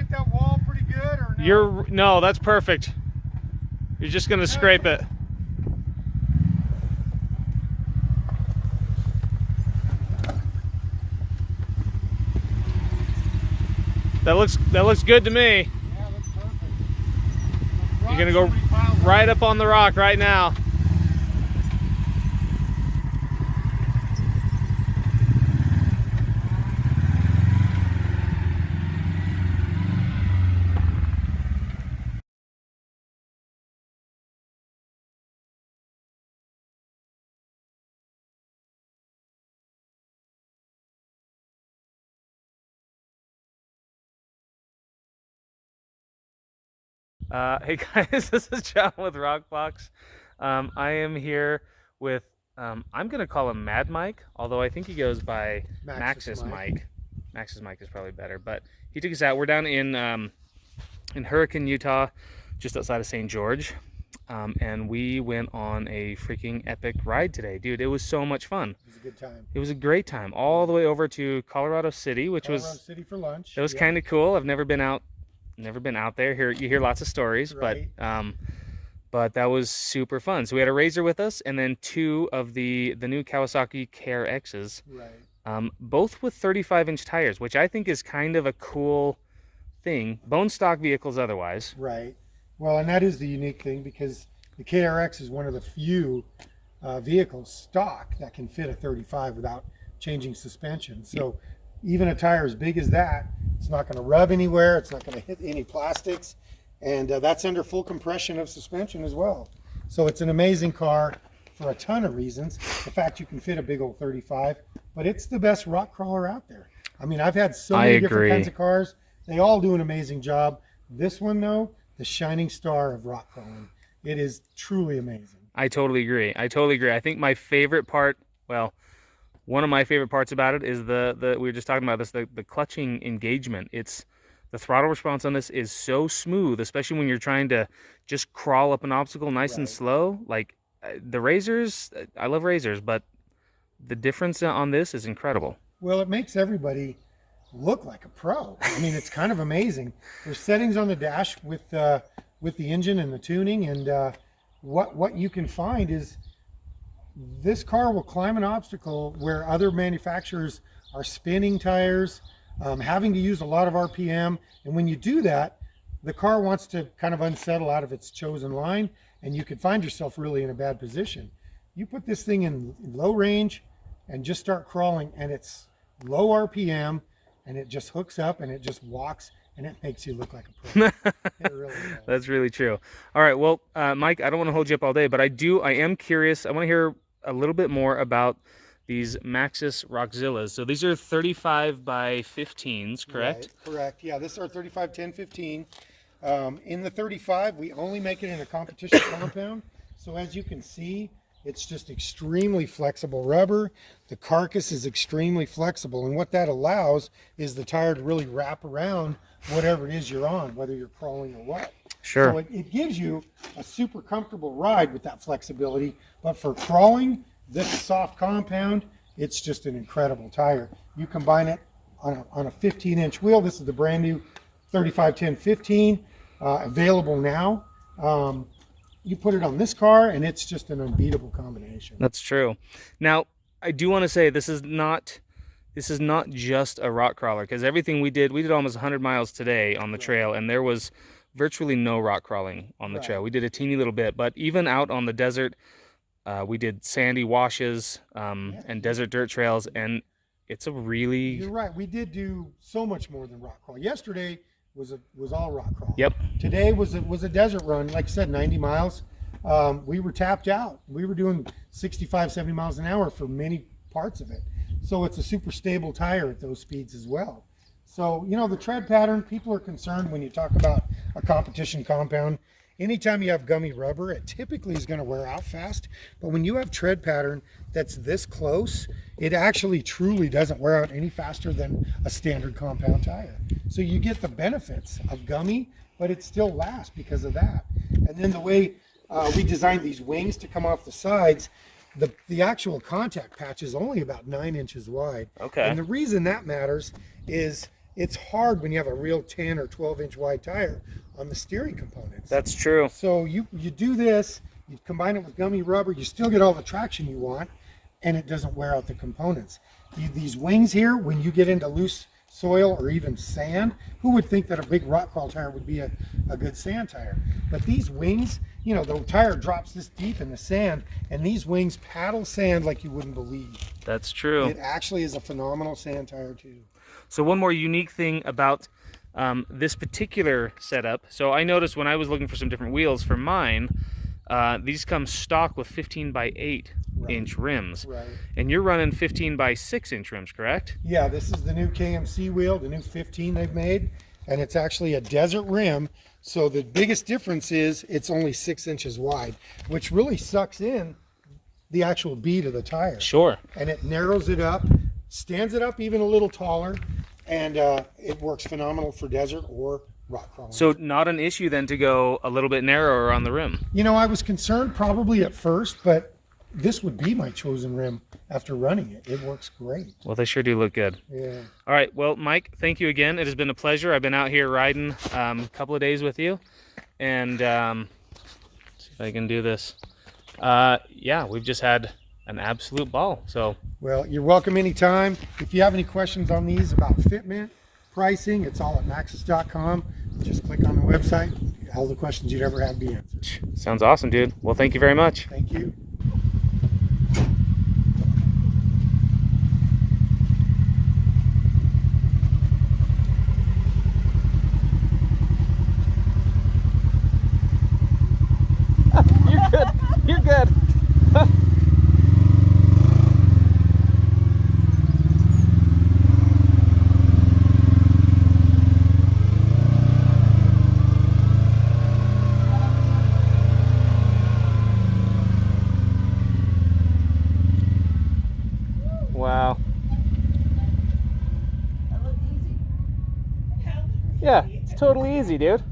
hit that wall pretty good, or no? No, that's perfect. You're just gonna scrape it. That looks good to me. Yeah, looks perfect. You're gonna go right up on the rock right now. Hey guys, this is John with Rockbox. I am here with, I'm going to call him Mad Mike, although I think he goes by Maxxis Mike. Maxxis Mike is probably better, but he took us out. We're down in Hurricane, Utah, just outside of St. George, and we went on a freaking epic ride today. Dude, it was so much fun. It was a good time. It was a great time, all the way over to Colorado City, which Colorado City for lunch. That was kind of cool. I've never been out there. You hear lots of stories, right. but that was super fun. So we had a Razor with us, and then two of the new Kawasaki KRXs, right. Both with 35-inch tires, which I think is kind of a cool thing. Bone stock vehicles otherwise. Right. Well, and that is the unique thing, because the KRX is one of the few vehicles stock that can fit a 35 without changing suspension. So even a tire as big as that, it's not going to rub anywhere. It's not going to hit any plastics. And that's under full compression of suspension as well. So it's an amazing car for a ton of reasons. The fact you can fit a big old 35, but it's the best rock crawler out there. I mean, I've had so many different kinds of cars. They all do an amazing job. This one, though, the shining star of rock crawling. It is truly amazing. I totally agree. I think my favorite part, well, one of my favorite parts about it is the we were just talking about this, the clutching engagement. The throttle response on this is so smooth, especially when you're trying to just crawl up an obstacle nice and slow. Like the Razors, I love Razors, but the difference on this is incredible. Well, it makes everybody look like a pro. I mean, it's kind of amazing. There's settings on the dash with the engine and the tuning, and what you can find is this car will climb an obstacle where other manufacturers are spinning tires, having to use a lot of RPM. And when you do that, the car wants to kind of unsettle out of its chosen line, and you could find yourself really in a bad position. You put this thing in low range and just start crawling, and it's low RPM, and it just hooks up and it just walks, and it makes you look like a pro. It really does. That's really true. All right, well, Mike, I don't want to hold you up all day, but I am curious. I want to hear a little bit more about these Maxxis Roxxillas. So these are 35 by 15s, correct? Right, correct. Yeah, this is our 35, 10, 15. In the 35, we only make it in a competition compound. So as you can see, it's just extremely flexible rubber. The carcass is extremely flexible, and what that allows is the tire to really wrap around whatever it is you're on, whether you're crawling or what. Sure. So it gives you a super comfortable ride with that flexibility, but for crawling, this soft compound, it's just an incredible tire. You combine it on a 15-inch wheel. This is the brand new 35, 10, 15, available now. You put it on this car, and it's just an unbeatable combination. That's true. Now, I do want to say this is not just a rock crawler, because everything we did almost 100 miles today on the trail, and there was virtually no rock crawling on the trail. We did a teeny little bit, but even out on the desert, we did sandy washes and desert dirt trails, and it's a really... You're right. We did do so much more than rock crawl. Yesterday was all rock crawl. Yep. Today was a desert run, like I said, 90 miles. We were tapped out. We were doing 65, 70 miles an hour for many parts of it. So it's a super stable tire at those speeds as well. So, you know, the tread pattern, people are concerned when you talk about a competition compound. Anytime you have gummy rubber, it typically is going to wear out fast. But when you have tread pattern that's this close, it actually truly doesn't wear out any faster than a standard compound tire. So you get the benefits of gummy, but it still lasts because of that. And then the way we designed these wings to come off the sides, the actual contact patch is only about 9 inches wide. Okay. And the reason that matters is it's hard when you have a real 10 or 12-inch wide tire on the steering components. That's true. So you do this, you combine it with gummy rubber, you still get all the traction you want, and it doesn't wear out the components. These wings here, when you get into loose soil or even sand, who would think that a big rock crawl tire would be a good sand tire? But these wings, you know, the tire drops this deep in the sand, and these wings paddle sand like you wouldn't believe. That's true. It actually is a phenomenal sand tire too. So one more unique thing about this particular setup. So I noticed when I was looking for some different wheels for mine, these come stock with 15 by 8 inch rims. Right. And you're running 15 by 6 inch rims, correct? Yeah, this is the new KMC wheel, the new 15 they've made, and it's actually a desert rim. So the biggest difference is it's only 6 inches wide, which really sucks in the actual bead of the tire. Sure. And it narrows it up, stands it up even a little taller, and it works phenomenal for desert or rock crawling. So not an issue then to go a little bit narrower on the rim. You know, I was concerned probably at first, but this would be my chosen rim after running it. It works great. Well, they sure do look good. Yeah. All right. Well, Mike, thank you again. It has been a pleasure. I've been out here riding a couple of days with you. And see if I can do this. Yeah, we've just had an absolute ball. So, well, you're welcome anytime. If you have any questions on these about fitment, pricing, it's all at maxxis.com. Just click on the website. All the questions you'd ever have be answered. Sounds awesome, dude. Well, thank you very much. Thank you. You're good. You're good. Wow. That looked easy. Yeah, it's totally easy, dude.